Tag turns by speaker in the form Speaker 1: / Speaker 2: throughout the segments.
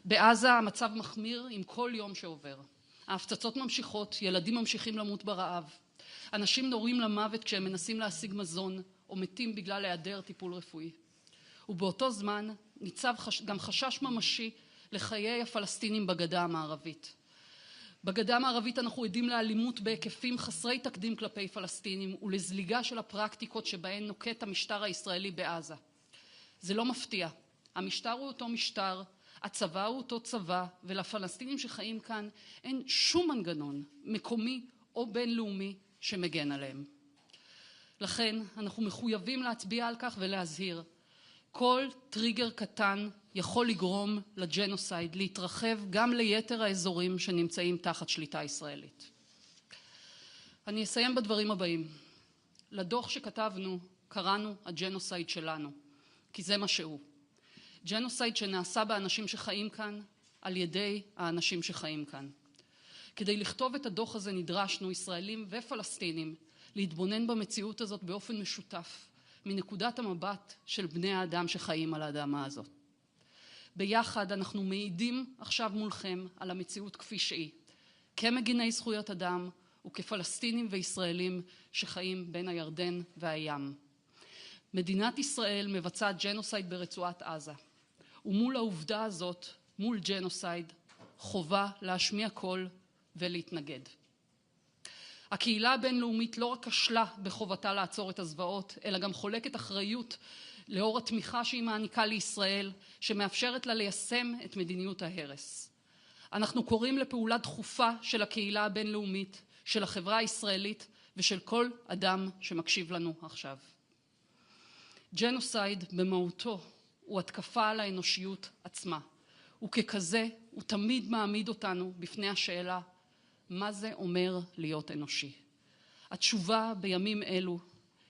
Speaker 1: בעזה המצב מחמיר עם כל יום שעובר. ההפצצות ממשיכות, ילדים ממשיכים למות ברעב. אנשים נורים למוות כשהם מנסים להשיג מזון או מתים בגלל היעדר טיפול רפואי. ובאותו זמן ניצב גם חשש ממשי לחיי הפלסטינים בגדה המערבית. בגדה המערבית אנחנו עדים לאלימות בהיקפים חסרי תקדים כלפי פלסטינים ולזליגה של הפרקטיקות שבהן נוקט המשטר הישראלי בעזה. זה לא מפתיע. המשטר הוא אותו משטר, הצבא הוא אותו צבא, ולפלסטינים שחיים כאן אין שום מנגנון מקומי או בינלאומי שמגן עליהם. לכן אנחנו מחויבים להצביע על כך ולהזהיר. כל טריגר קטן יכול לגרום לג'נוסייד להתרחב גם ליתר האזורים שנמצאים תחת שליטה ישראלית. אני אסיים בדברים הבאים. לדוח שכתבנו קראנו הג'נוסייד שלנו, כי זה מה שהוא. ג'נוסייד שנעשה באנשים שחיים כאן על ידי האנשים שחיים כאן. כדי לכתוב את הדוח הזה נדרשנו, ישראלים ופלסטינים, להתבונן במציאות הזאת באופן משותף, מנקודת המבט של בני האדם שחיים על האדמה הזאת. ביחד אנחנו מעידים עכשיו מולכם על המציאות כפי שהיא, כמגיני זכויות אדם וכפלסטינים וישראלים שחיים בין הירדן והים. מדינת ישראל מבצעת ג'נוסייד ברצועת עזה, ומול העובדה הזאת, מול ג'נוסייד, חובה להשמיע קול ולהתנגד. הקהילה הבינלאומית לא רק כשלה בחובתה לעצור את הזוועות, אלא גם חולקת אחריות לאור התמיכה שהיא מעניקה לישראל, שמאפשרת לה ליישם את מדיניות ההרס. אנחנו קוראים לפעולה דחופה של הקהילה הבינלאומית, של החברה הישראלית ושל כל אדם שמקשיב לנו עכשיו. ג'נוסייד במהותו הוא התקפה על האנושיות עצמה, וככזה הוא תמיד מעמיד אותנו בפני השאלה, מה זה אומר להיות אנושי? התשובה בימים אלו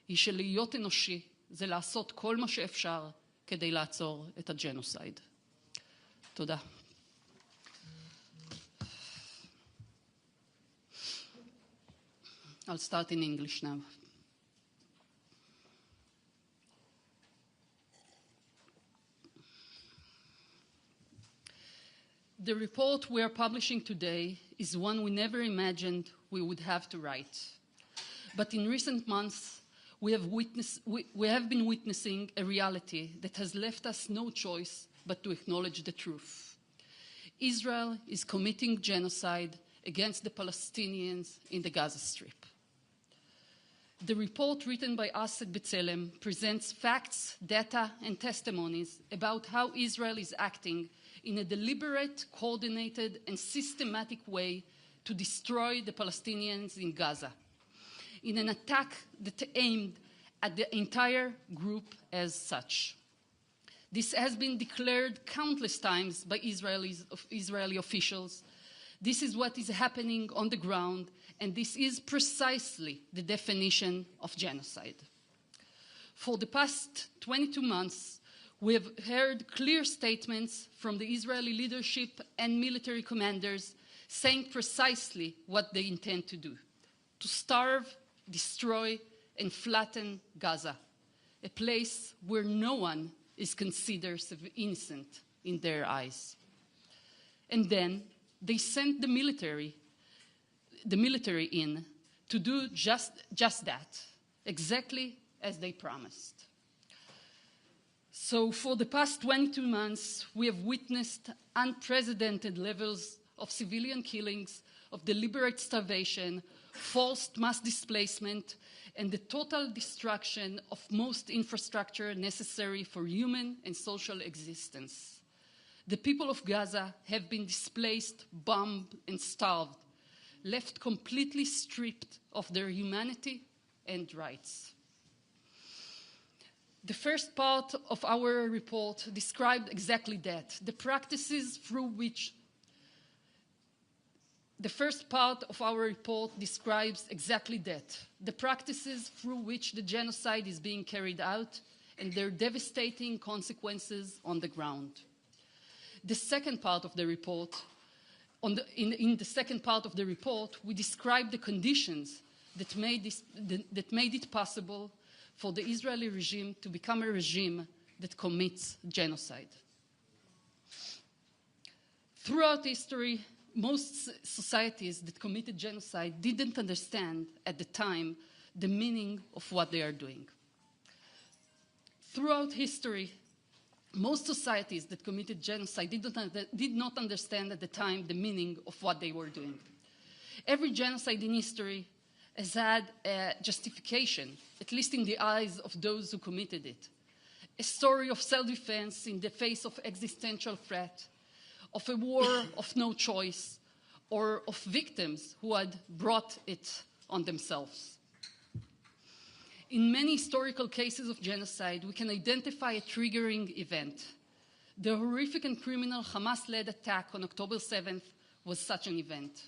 Speaker 1: היא שלהיות אנושי זה לעשות כל מה שאפשר כדי לעצור את הג'נוסייד. תודה. I'll start in English now. The report we are publishing today is one we never imagined we would have to write. But in recent months, we have been witnessing a reality that has left us no choice but to acknowledge the truth. Israel is committing genocide against the Palestinians in the Gaza Strip. The report written by us at B'Tselem presents facts, data, and testimonies about how Israel is acting in a deliberate, coordinated, and systematic way to destroy the Palestinians in Gaza, in an attack that aimed at the entire group as such. This has been declared countless times by Israeli officials. This is what is happening on the ground, and this is precisely the definition of genocide. For the past 22 months, we have heard clear statements from the Israeli leadership and military commanders saying precisely what they intend to do: to starve, destroy, and flatten Gaza, a place where no one is considered innocent in their eyes. And then they sent the military in to do just that, exactly as they promised. So for the past 22 months, we have witnessed unprecedented levels of civilian killings, of deliberate starvation, forced mass displacement, and the total destruction of most infrastructure necessary for human and social existence. The people of Gaza have been displaced, bombed, and starved, left completely stripped of their humanity and rights. The first part of our report described exactly that, the practices through which the genocide is being carried out and their devastating consequences on the ground. The second part of the report, in the second part of the report, we describe the conditions that made it possible for the Israeli regime to become a regime that commits genocide. Throughout history, most societies that committed genocide didn't understand at the time the meaning of what they are doing. Throughout history, most societies that committed genocide did not understand at the time the meaning of what they were doing. Every genocide in history has had a justification, at least in the eyes of those who committed it. A story of self-defense in the face of existential threat, of a war of no choice, or of victims who had brought it on themselves. In many historical cases of genocide, we can identify a triggering event. The horrific and criminal Hamas-led attack on October 7th was such an event.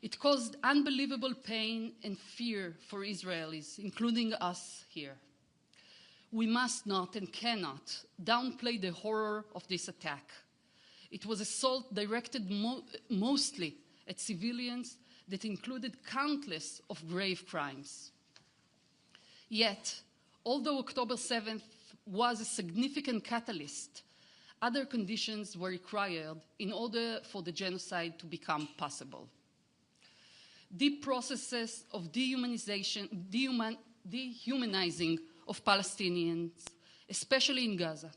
Speaker 1: It caused unbelievable pain and fear for Israelis, including us here. We must not and cannot downplay the horror of this attack. It was assault directed mostly at civilians that included countless of grave crimes. Yet, although October 7th was a significant catalyst, other conditions were required in order for the genocide to become possible. Deep processes of dehumanizing of Palestinians, especially in Gaza,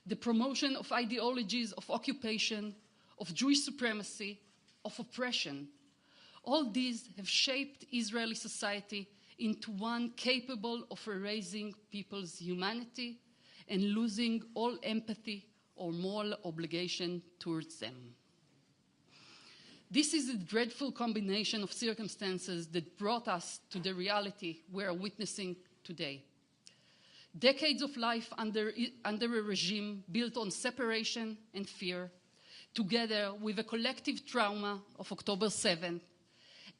Speaker 1: the promotion of ideologies of occupation, of Jewish supremacy, of oppression, all these have shaped Israeli society into one capable of erasing people's humanity and losing all empathy or moral obligation towards them. This is a dreadful combination of circumstances that brought us to the reality we are witnessing today. Decades of life under a regime built on separation and fear, together with a collective trauma of October 7th,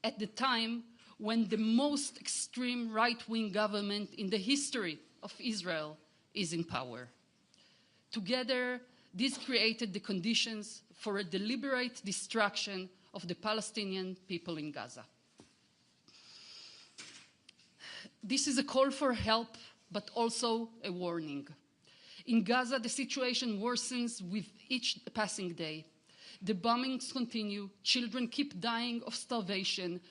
Speaker 1: at the time when the most extreme right-wing government in the history of Israel is in power. Together, this created the conditions for a deliberate destruction of the Palestinian people in Gaza. This is a call for help, but also a warning. In Gaza, the situation worsens with each passing day. The bombings continue, children keep dying of starvation,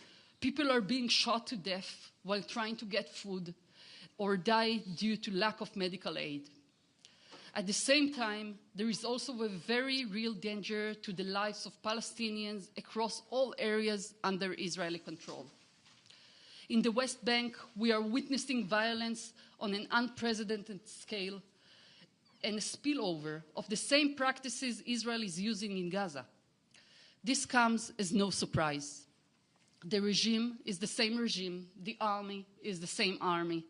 Speaker 1: people are being shot to death while trying to get food, or die due to lack of medical aid. At the same time, there is also a very real danger to the lives of Palestinians across all areas under Israeli control. In the West Bank, we are witnessing violence on an unprecedented scale and a spillover of the same practices Israel is using in Gaza. This comes as no surprise. The regime is the same regime, the army is the same army,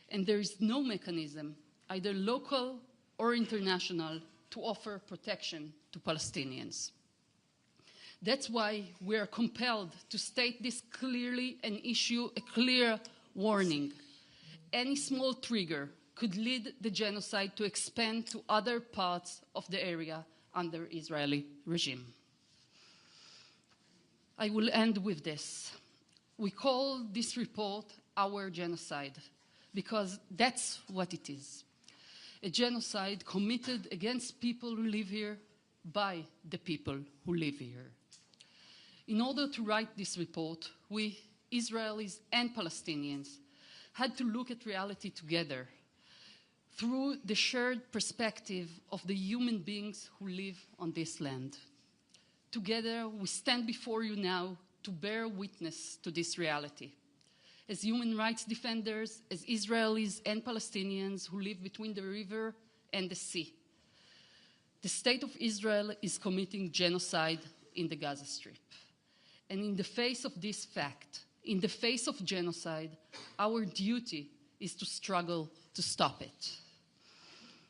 Speaker 1: and there is no mechanism, either local or international, to offer protection to Palestinians. That's why we are compelled to state this clearly and issue a clear warning. Any small trigger could lead the genocide to expand to other parts of the area under Israeli regime. I will end with this. We call this report our genocide because that's what it is. A genocide committed against people who live here by the people who live here. In order to write this report, we, Israelis and Palestinians, had to look at reality together through the shared perspective of the human beings who live on this land. Together, we stand before you now to bear witness to this reality. As human rights defenders, as Israelis and Palestinians who live between the river and the sea. The state of Israel is committing genocide in the Gaza Strip. And in the face of this fact, in the face of genocide, our duty is to struggle to stop it.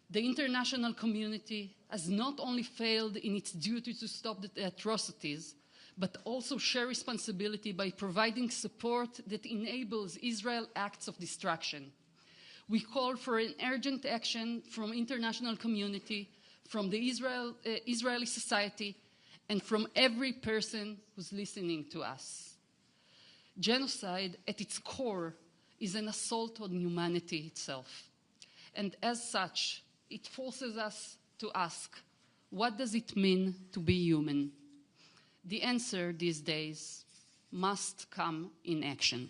Speaker 1: The international community has not only failed in its duty to stop the atrocities, but also share responsibility by providing support that enables Israel acts of destruction. We call for an urgent action from international community, from the Israeli society, and from every person who's listening to us. Genocide, at its core, is an assault on humanity itself. And as such, it forces us to ask, What does it mean to be human? The answer these days must come in action.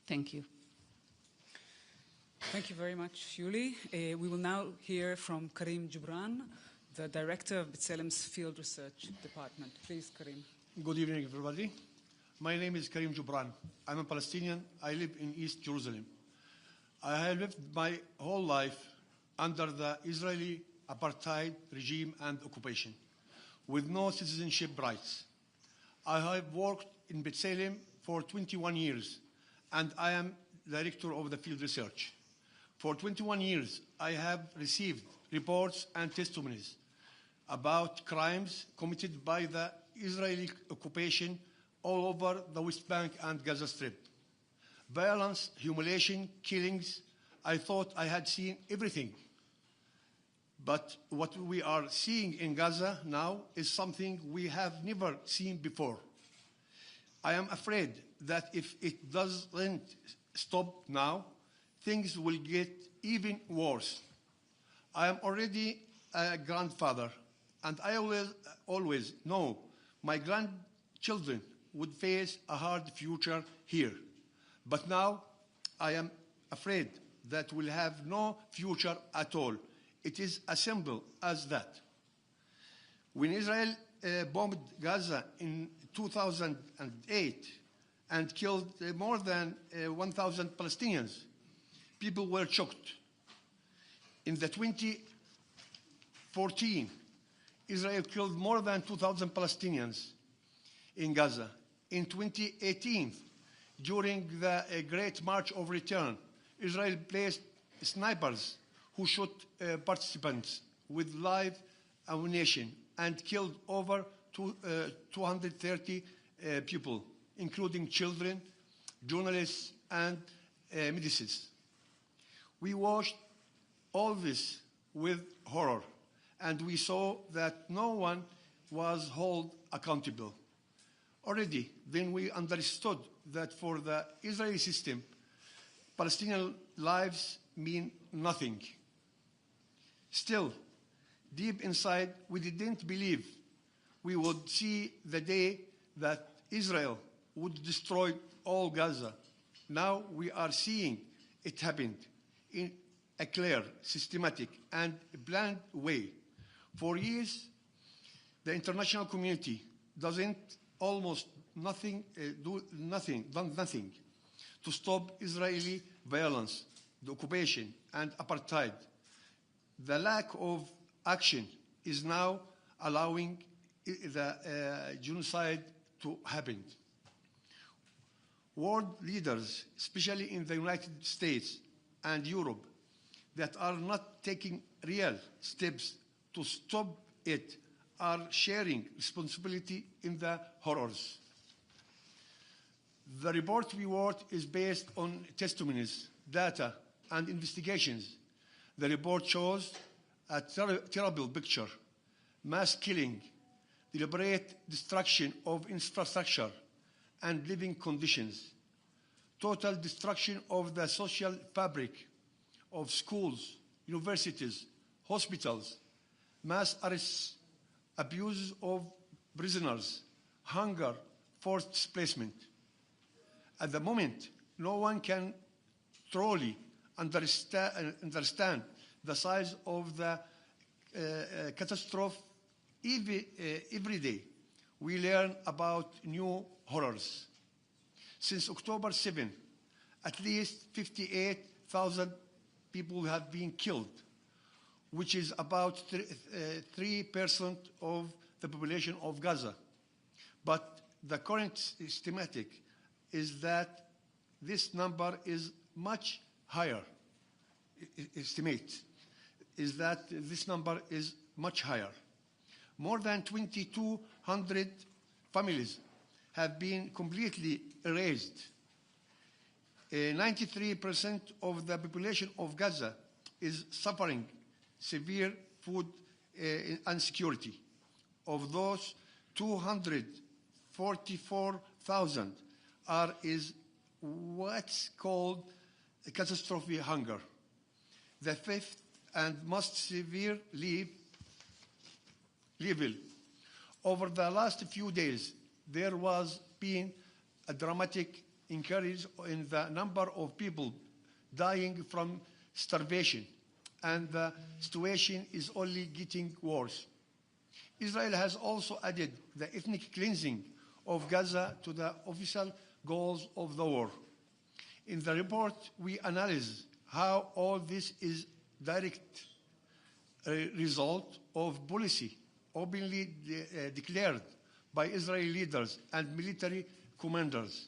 Speaker 1: Thank you.
Speaker 2: Thank you very much, Yuli. We will now hear from Karim Jubran, the director of B'Tselem's Field Research Department. Please, Karim.
Speaker 3: Good evening, everybody. My name is Karim Jubran. I'm a Palestinian. I live in East Jerusalem. I have lived my whole life under the Israeli apartheid regime and occupation, with no citizenship rights. I have worked in B'Tselem for 21 years, and I am director of the field research. For 21 years, I have received reports and testimonies about crimes committed by the Israeli occupation all over the West Bank and Gaza Strip. Violence, humiliation, killings. I thought I had seen everything. But what we are seeing in Gaza now is something we have never seen before. I am afraid that if it doesn't stop now, things will get even worse. I am already a grandfather, and I always know my grandchildren would face a hard future here. But now I am afraid that we'll have no future at all. It is as simple as that. When Israel bombed Gaza in 2008 and killed more than 1,000 Palestinians, people were shocked. In the 2014, Israel killed more than 2,000 Palestinians in Gaza. In 2018, during the Great March of Return, Israel placed snipers who shot participants with live ammunition and killed over 230 people, including children, journalists, and medicists. We watched all this with horror, and we saw that no one was held accountable. Already, then we understood that for the Israeli system, Palestinian lives mean nothing. Still, deep inside, we didn't believe we would see the day that Israel would destroy all Gaza. Now we are seeing it happened in a clear, systematic, and planned way. For years, the international community doesn't almost done nothing to stop Israeli violence, the occupation, and apartheid. The lack of action is now allowing the genocide to happen. World leaders, especially in the United States and Europe, that are not taking real steps to stop it, are sharing responsibility in the horrors. The report we wrote is based on testimonies, data, and investigations. The report shows a terrible picture: mass killing, deliberate destruction of infrastructure and living conditions, total destruction of the social fabric of schools, universities, hospitals, mass arrests, abuse of prisoners, hunger, forced displacement. At the moment, no one can truly understand the size of the catastrophe. Every day, we learn about new horrors. Since October 7, at least 58,000 people have been killed, which is about 3% of the population of Gaza. But the current estimate is that this number is much higher. More than 2,200 families have been completely erased. 93% of the population of Gaza is suffering severe food insecurity. Of those, 244,000 is what's called catastrophic hunger. The fifth and most severe level. Over the last few days, there was been a dramatic increase in the number of people dying from starvation, and the situation is only getting worse. Israel has also added the ethnic cleansing of Gaza to the official goals of the war. In the report, we analyze how all this is direct result of policy openly declared by Israeli leaders and military commanders.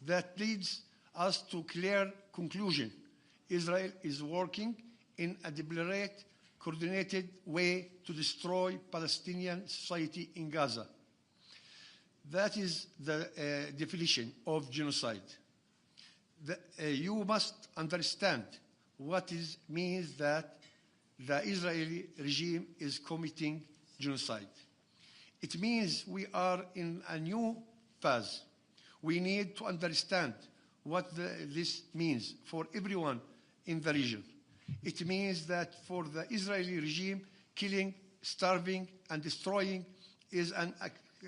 Speaker 3: That leads us to clear conclusion. Israel is working in a deliberate, coordinated way to destroy Palestinian society in Gaza. That is the definition of genocide. You must understand what it means that the Israeli regime is committing genocide. It means we are in a new phase. We need to understand what this means for everyone in the region. It means that for the Israeli regime, killing, starving, and destroying is an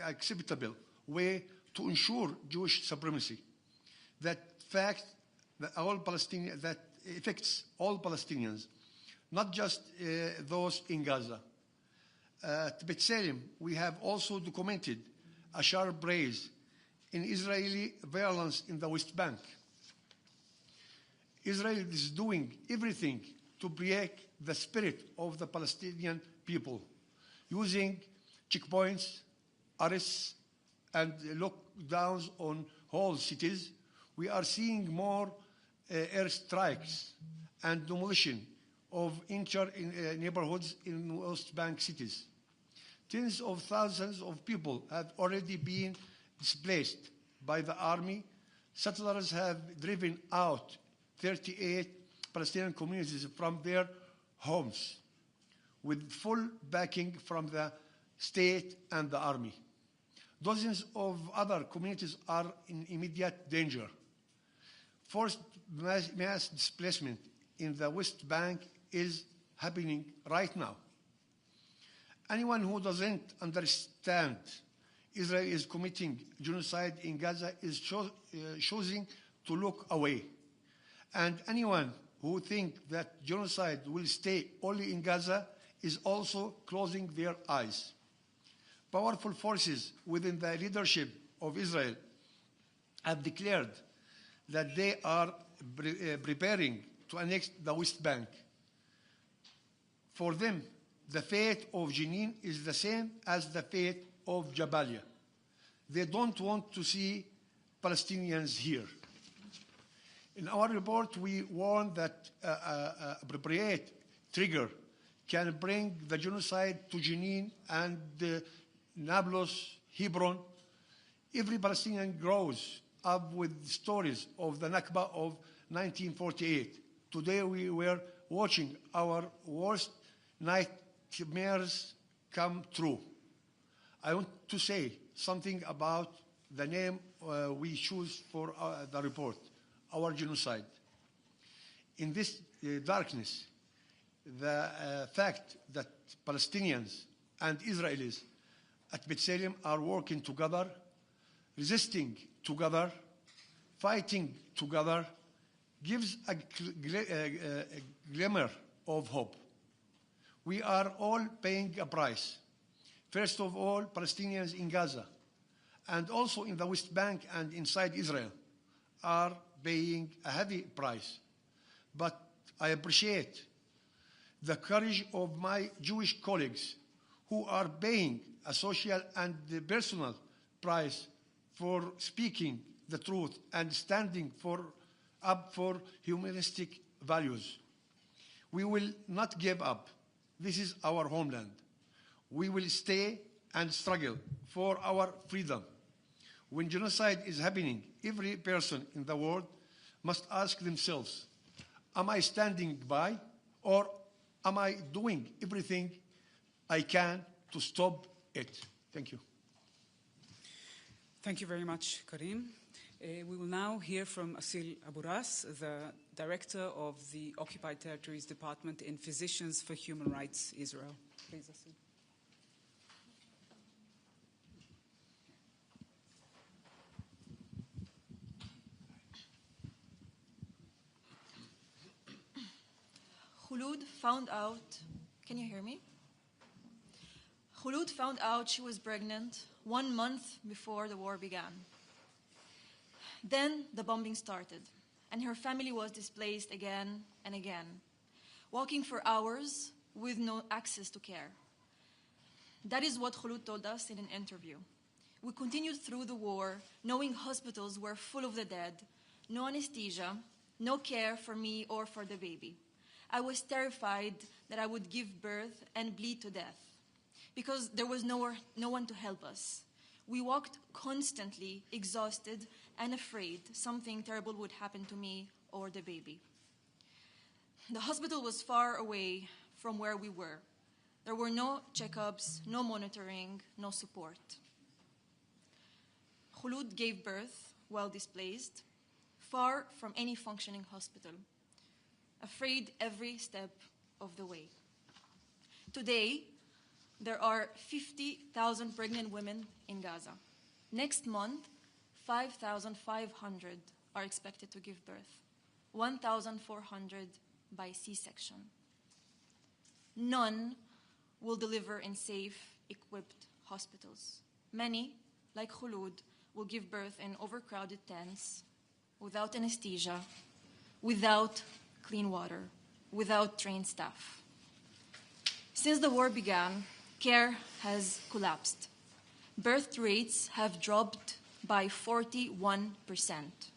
Speaker 3: acceptable way to ensure Jewish supremacy. That fact that that affects all Palestinians, not just those in Gaza. At B'Tselem, we have also documented a sharp rise in Israeli violence in the West Bank. Israel is doing everything to break the spirit of the Palestinian people, using checkpoints, arrests, and lockdowns on whole cities. We are seeing more airstrikes and demolition of neighborhoods in West Bank cities. Tens of thousands of people have already been displaced by the army. Settlers have driven out 38 Palestinian communities from their homes with full backing from the state and the army. Dozens of other communities are in immediate danger. Forced mass displacement in the West Bank is happening right now. Anyone who doesn't understand Israel is committing genocide in Gaza is choosing to look away. And anyone who thinks that genocide will stay only in Gaza is also closing their eyes. Powerful forces within the leadership of Israel have declared that they are preparing to annex the West Bank. For them, the fate of Jenin is the same as the fate of Jabalia. They don't want to see Palestinians here. In our report, we warn that appropriate trigger can bring the genocide to Jenin and Nablus, Hebron. Every Palestinian grows up with stories of the Nakba of 1948. Today we were watching our worst nightmares come true. I want to say something about the name we choose for the report, our genocide. In this darkness, the fact that Palestinians and Israelis at B'Tselem are working together, resisting together, fighting together, gives a glimmer of hope. We are all paying a price. First of all, Palestinians in Gaza, and also in the West Bank and inside Israel, are paying a heavy price. But I appreciate the courage of my Jewish colleagues who are paying a social and personal price for speaking the truth and standing up for humanistic values. We will not give up. This is our homeland. We will stay and struggle for our freedom. When genocide is happening, every person in the world must ask themselves, am I standing by, or am I doing everything I can to stop it? Thank you.
Speaker 2: Thank you very much, Karim. We will now hear from Asil Aburas, the Director of the Occupied Territories Department in Physicians for Human Rights, Israel. Please, Asil.
Speaker 4: Khulud found out, can you hear me? Khulud found out she was pregnant 1 month before the war began. Then the bombing started, and her family was displaced again and again, walking for hours with no access to care. That is what Khulud told us in an interview. We continued through the war, knowing hospitals were full of the dead, no anesthesia, no care for me or for the baby. I was terrified that I would give birth and bleed to death because there was no one to help us. We walked constantly, exhausted and afraid something terrible would happen to me or the baby. The hospital was far away from where we were. There were no checkups, no monitoring, no support. Khulud gave birth while displaced, far from any functioning hospital, afraid every step of the way. Today, there are 50,000 pregnant women in Gaza. Next month, 5,500 are expected to give birth, 1,400 by C-section. None will deliver in safe, equipped hospitals. Many, like Khulud, will give birth in overcrowded tents, without anesthesia, without clean water, without trained staff. Since the war began, care has collapsed. Birth rates have dropped by 41%.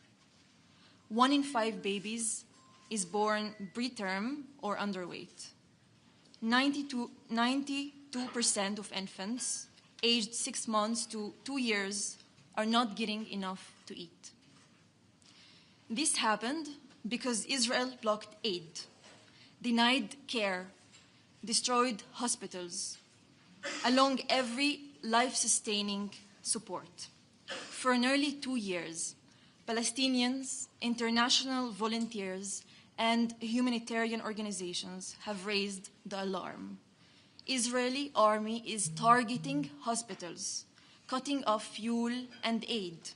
Speaker 4: 1 in 5 babies is born preterm or underweight. 92% of infants aged 6 months to 2 years are not getting enough to eat. This happened because Israel blocked aid, denied care, destroyed hospitals, along every life-sustaining support. For nearly 2 years, Palestinians, international volunteers, and humanitarian organizations have raised the alarm. Israeli army is targeting hospitals, cutting off fuel and aid,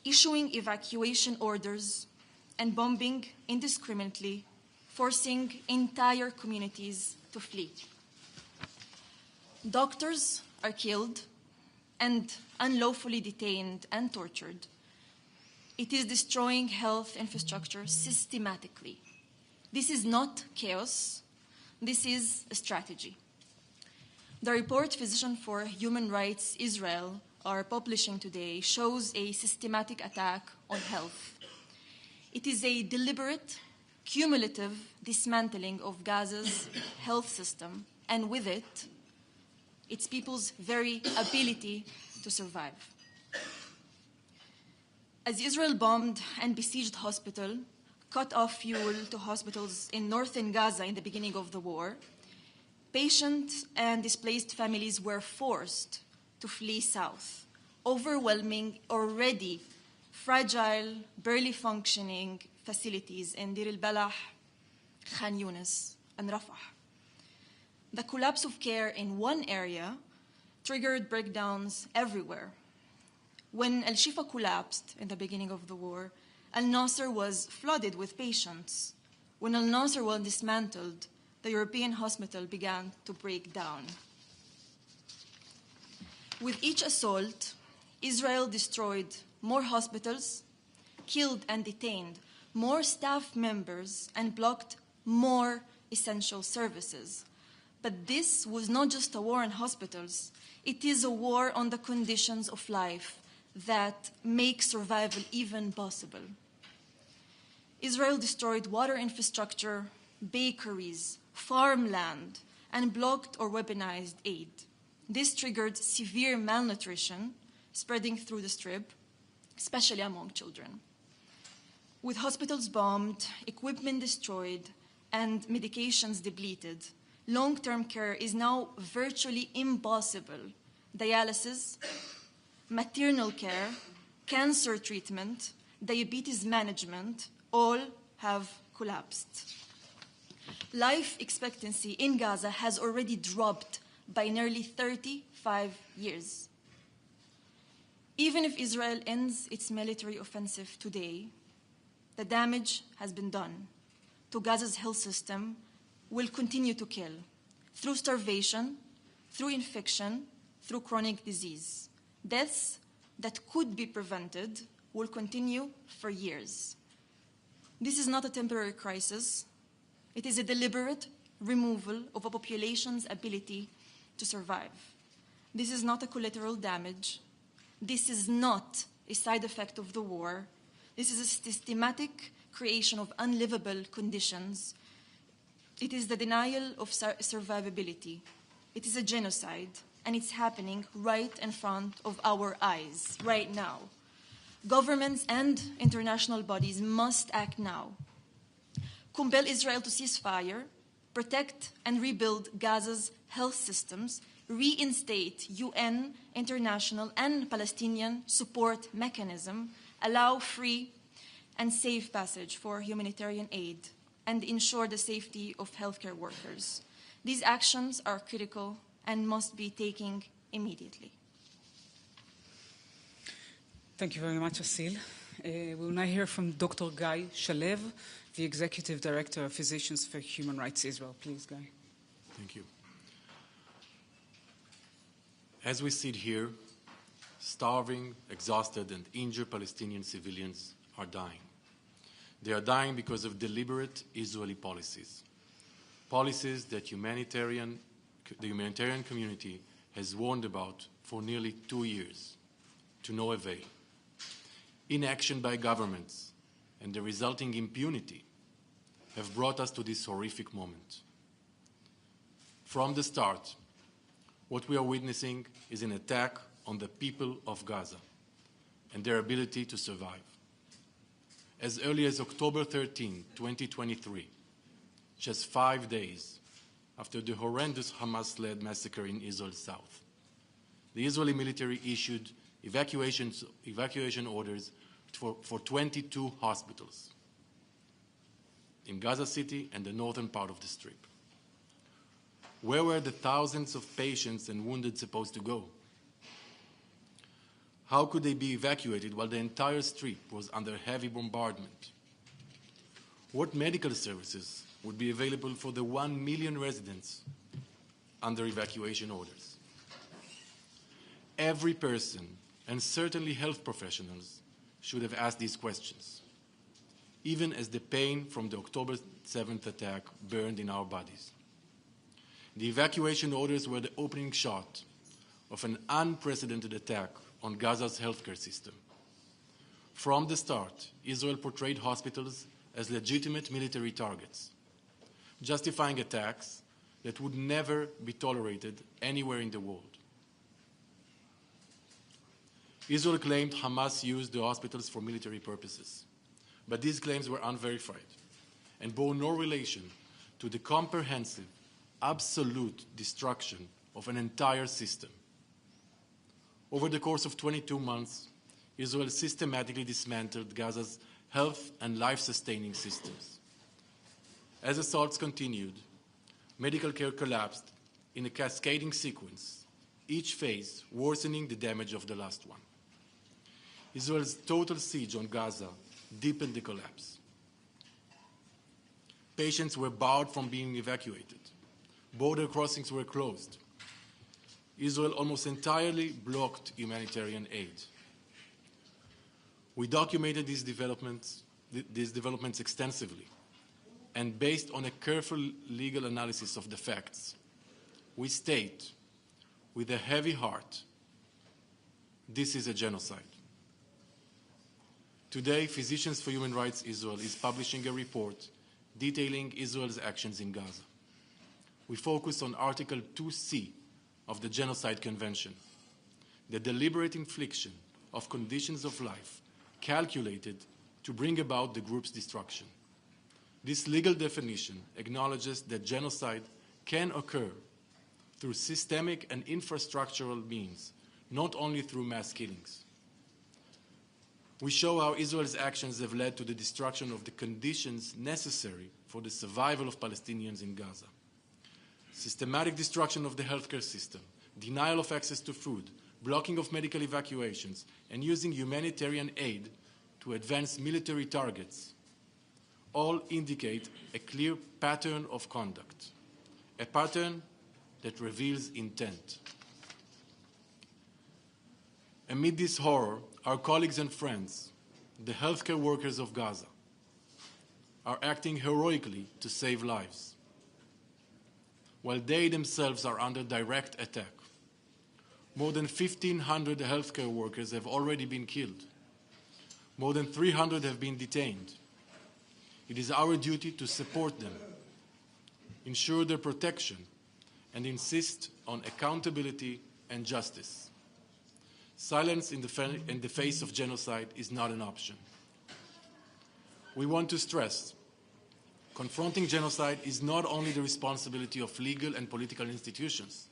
Speaker 4: issuing evacuation orders, and bombing indiscriminately, forcing entire communities to flee. Doctors are killed and unlawfully detained and tortured. It is destroying health infrastructure systematically. This is not chaos. This is a strategy. The report Physicians for Human Rights Israel are publishing today shows a systematic attack on health. It is a deliberate, cumulative dismantling of Gaza's health system, and with it, its people's very ability to survive. As Israel bombed and besieged hospitals, cut off fuel to hospitals in northern Gaza in the beginning of the war, patients and displaced families were forced to flee south, overwhelming already fragile, barely functioning facilities in Deir el-Balah, Khan Yunis, and Rafah. The collapse of care in one area triggered breakdowns everywhere. When Al-Shifa collapsed in the beginning of the war, Al-Nasser was flooded with patients. When Al-Nasser was dismantled, the European hospital began to break down. With each assault, Israel destroyed more hospitals, killed and detained more staff members, and blocked more essential services. But this was not just a war on hospitals. It is a war on the conditions of life that make survival even possible. Israel destroyed water infrastructure, bakeries, farmland, and blocked or weaponized aid. This triggered severe malnutrition spreading through the Strip, especially among children. With hospitals bombed, equipment destroyed, and medications depleted, long-term care is now virtually impossible. Dialysis, maternal care, cancer treatment, diabetes management, all have collapsed. Life expectancy in Gaza has already dropped by nearly 35 years. Even if Israel ends its military offensive today, the damage has been done. to Gaza's health system will continue to kill through starvation, through infection, through chronic disease. Deaths that could be prevented will continue for years. This is not a temporary crisis. It is a deliberate removal of a population's ability to survive. This is not a collateral damage. This is not a side effect of the war. This is a systematic creation of unlivable conditions. It is the denial of survivability. It is a genocide, and it's happening right in front of our eyes, right now. Governments and international bodies must act now. Compel Israel to cease fire, protect and rebuild Gaza's health systems, reinstate UN, international, and Palestinian support mechanism, allow free and safe passage for humanitarian aid, and ensure the safety of healthcare workers. These actions are critical and must be taken immediately.
Speaker 2: Thank you very much, Asil. We will now hear from Dr. Guy Shalev, the Executive Director of Physicians for Human Rights Israel. Please, Guy.
Speaker 5: Thank you. As we sit here, starving, exhausted, and injured Palestinian civilians are dying. They are dying because of deliberate Israeli policies, policies that the humanitarian community has warned about for nearly 2 years, to no avail. Inaction by governments and the resulting impunity have brought us to this horrific moment. From the start, what we are witnessing is an attack on the people of Gaza and their ability to survive. As early as October 13, 2023, just 5 days after the horrendous Hamas-led massacre in Israel's south, the Israeli military issued evacuation orders for 22 hospitals in Gaza City and the northern part of the Strip. Where were the thousands of patients and wounded supposed to go? How could they be evacuated while the entire Strip was under heavy bombardment? What medical services would be available for the 1 million residents under evacuation orders? Every person, and certainly health professionals, should have asked these questions, even as the pain from the October 7th attack burned in our bodies. The evacuation orders were the opening shot of an unprecedented attack on Gaza's healthcare system. From the start, Israel portrayed hospitals as legitimate military targets, justifying attacks that would never be tolerated anywhere in the world. Israel claimed Hamas used the hospitals for military purposes, but these claims were unverified and bore no relation to the comprehensive, absolute destruction of an entire system. Over the course of 22 months, Israel systematically dismantled Gaza's health and life-sustaining systems. As assaults continued, medical care collapsed in a cascading sequence, each phase worsening the damage of the last one. Israel's total siege on Gaza deepened the collapse. Patients were barred from being evacuated. Border crossings were closed. Israel almost entirely blocked humanitarian aid. We documented these developments extensively, and based on a careful legal analysis of the facts, we state with a heavy heart, this is a genocide. Today, Physicians for Human Rights Israel is publishing a report detailing Israel's actions in Gaza. We focus on Article 2C of the Genocide Convention, the deliberate infliction of conditions of life calculated to bring about the group's destruction. This legal definition acknowledges that genocide can occur through systemic and infrastructural means, not only through mass killings. We show how Israel's actions have led to the destruction of the conditions necessary for the survival of Palestinians in Gaza. Systematic destruction of the healthcare system, denial of access to food, blocking of medical evacuations, and using humanitarian aid to advance military targets. all indicate a clear pattern of conduct, a pattern that reveals intent. Amid this horror, our colleagues and friends, the healthcare workers of Gaza, are acting heroically to save lives, while they themselves are under direct attack. More than 1,500 healthcare workers have already been killed. More than 300 have been detained. It is our duty to support them, ensure their protection, and insist on accountability and justice. Silence in the face of genocide is not an option. We want to stress, confronting genocide is not only the responsibility of legal and political institutions.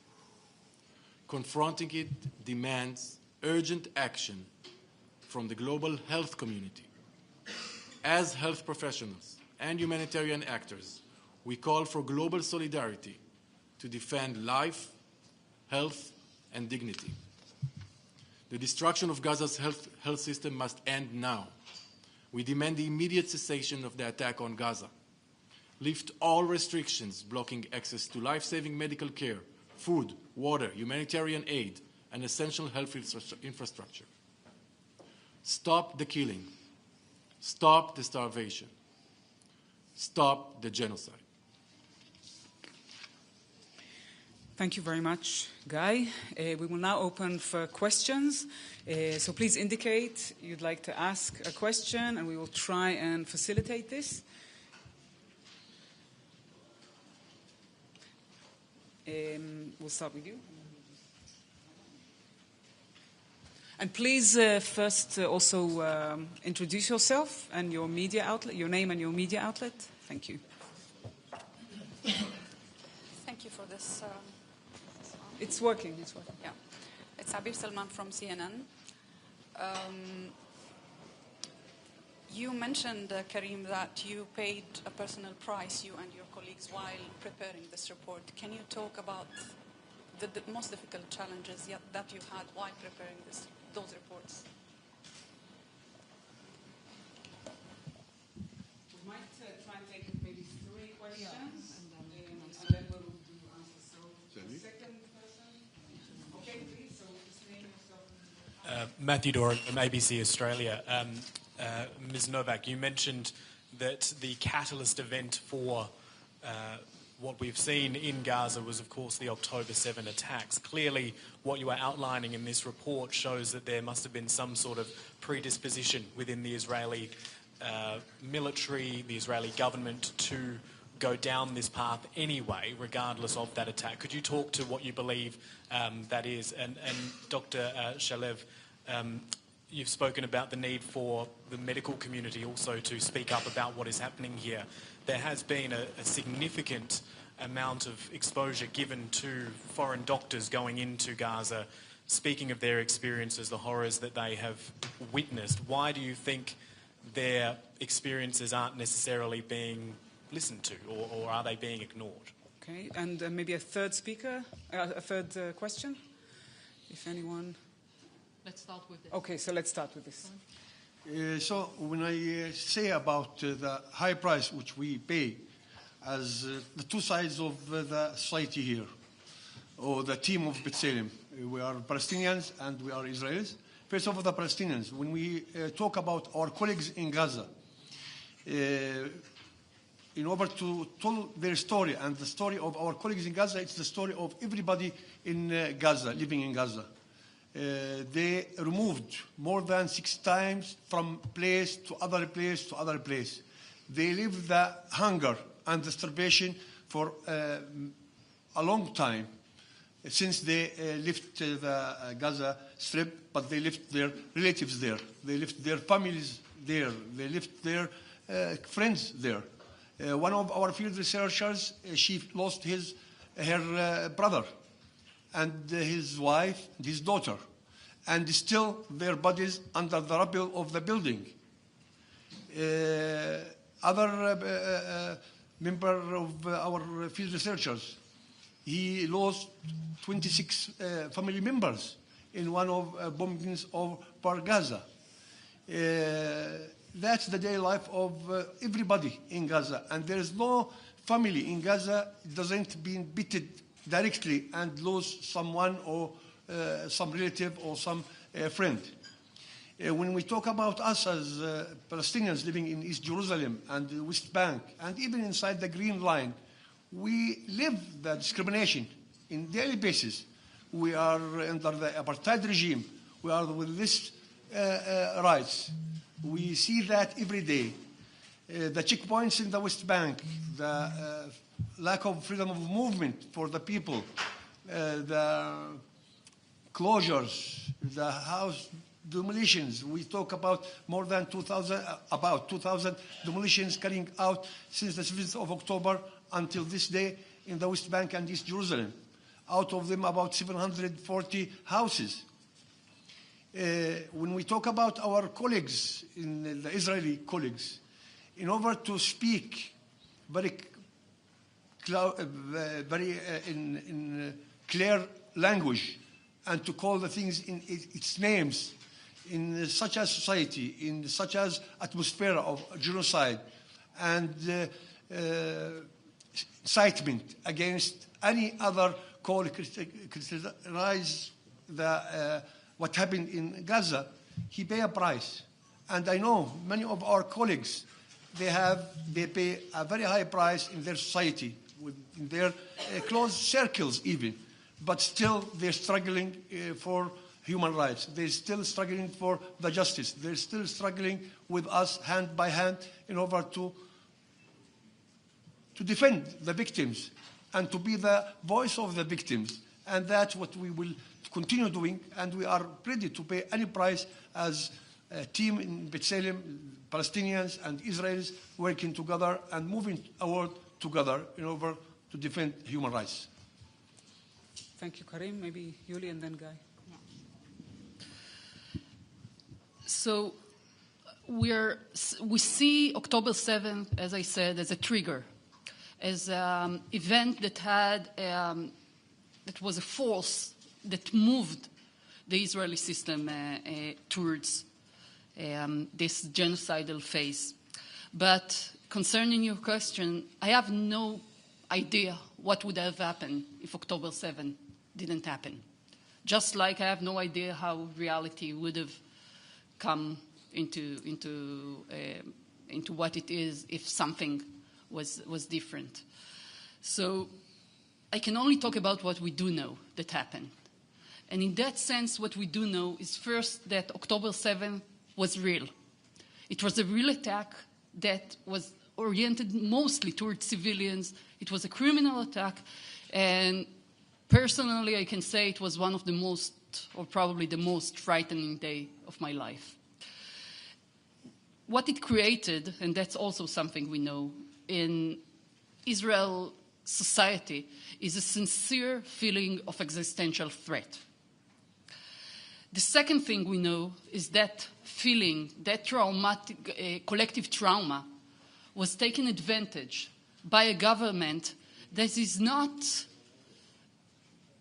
Speaker 5: Confronting it demands urgent action from the global health community. As health professionals and humanitarian actors, we call for global solidarity to defend life, health, and dignity. The destruction of Gaza's health system must end now. We demand the immediate cessation of the attack on Gaza. Lift all restrictions blocking access to life-saving medical care, food, water, humanitarian aid, and essential health infrastructure. Stop the killing. Stop the starvation. Stop the genocide.
Speaker 2: Thank you very much, Guy. We will now open for questions. So please indicate you'd like to ask a question, and we will try and facilitate this. We'll start with you. And please first also introduce yourself and your media outlet, your name and your media outlet. Thank you.
Speaker 6: Thank you for this.
Speaker 2: It's working. It's working.
Speaker 6: Yeah. It's Abir Salman from CNN. You mentioned, Karim, that you paid a personal price, you and your colleagues, while preparing this report. Can you talk about the most difficult challenges that you had while preparing those reports?
Speaker 2: We might try and take maybe 3 questions, and then we'll do answers. So, second person. Okay, please. So, just name yourself.
Speaker 7: Matthew Doran from ABC Australia. Ms. Novak, you mentioned that the catalyst event for what we've seen in Gaza was, of course, the October 7 attacks. Clearly, what you are outlining in this report shows that there must have been some sort of predisposition within the Israeli military, the Israeli government, to go down this path anyway, regardless of that attack. Could you talk to what you believe that is? And Dr. Shalev, you've spoken about the need for the medical community also to speak up about what is happening here. There has been a significant amount of exposure given to foreign doctors going into Gaza, speaking of their experiences, the horrors that they have witnessed. Why do you think their experiences aren't necessarily being listened to, or are they being ignored?
Speaker 2: Okay, and maybe a third speaker, a third question, if anyone.
Speaker 1: Let's start with this.
Speaker 2: Okay, so let's start with this.
Speaker 3: So when I say about the high price which we pay as the two sides of the society here, or the team of B'Tselem, we are Palestinians and we are Israelis. First of all, the Palestinians. When we talk about our colleagues in Gaza, in order to tell their story and the story of our colleagues in Gaza, it's the story of everybody in Gaza, living in Gaza. They removed more than 6 times from place to other place to other place. They lived the hunger and the starvation for a long time since they left the Gaza Strip, but they left their relatives there. They left their families there. They left their friends there. One of our field researchers, she lost her brother and his wife, and his daughter, and still their bodies under the rubble of the building. Other member of our field researchers, he lost 26 family members in one of bombings of Gaza. that's the daily life of everybody in Gaza. And there is no family in Gaza doesn't be beaten directly and lose someone or some relative or some friend. When we talk about us as Palestinians living in East Jerusalem and the West Bank, and even inside the Green Line, we live the discrimination in daily basis. We are under the apartheid regime. We are with less rights. We see that every day. The checkpoints in the West Bank, the lack of freedom of movement for the people, the closures, the house demolitions. We talk about more than 2,000 demolitions carrying out since the 7th of October until this day in the West Bank and East Jerusalem. Out of them, about 740 houses. When we talk about our colleagues, the Israeli colleagues, in order to speak very in clear language and to call the things in its names, in such a society, in such an atmosphere of genocide and incitement against any other call, criticize what happened in Gaza, he pay a price. And I know many of our colleagues, they pay a very high price in their society, in their close circles even, but still they're struggling for human rights. They're still struggling for the justice. They're still struggling with us hand by hand in order to defend the victims and to be the voice of the victims. And that's what we will continue doing, and we are ready to pay any price as a team in B'Tselem, Palestinians and Israelis working together and moving forward together in order to defend human rights.
Speaker 2: Thank you, Karim. Maybe Yuli and then Guy.
Speaker 1: So we see October 7th, as I said, as a trigger, as an event that that was a force that moved the Israeli system towards this genocidal phase. But concerning your question, I have no idea what would have happened if October 7th didn't happen. Just like I have no idea how reality would have come into what it is if something was different. So I can only talk about what we do know that happened. And in that sense, what we do know is first that October 7th was real. It was a real attack that was oriented mostly towards civilians. It was a criminal attack. And personally, I can say it was one of the most, or probably the most frightening day of my life. What it created, and that's also something we know, in Israel society is a sincere feeling of existential threat. The second thing we know is that feeling, that traumatic, collective trauma, was taken advantage by a government that is not,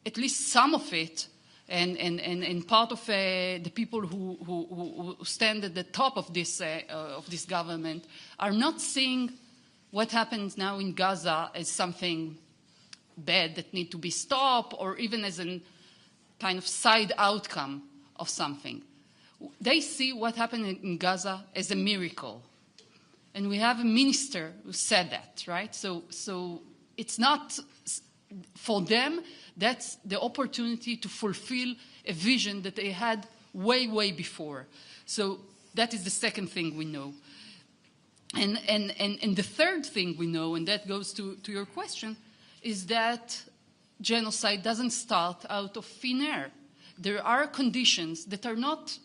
Speaker 1: at least some of it, and part of the people who stand at the top of this government are not seeing what happens now in Gaza as something bad that needs to be stopped, or even as a kind of side outcome of something. They see what happened in Gaza as a miracle. And we have a minister who said that, right? So it's not, for them, that's the opportunity to fulfill a vision that they had way, way before. So that is the second thing we know. And the third thing we know, and that goes to your question, is that genocide doesn't start out of thin air. There are conditions that are not,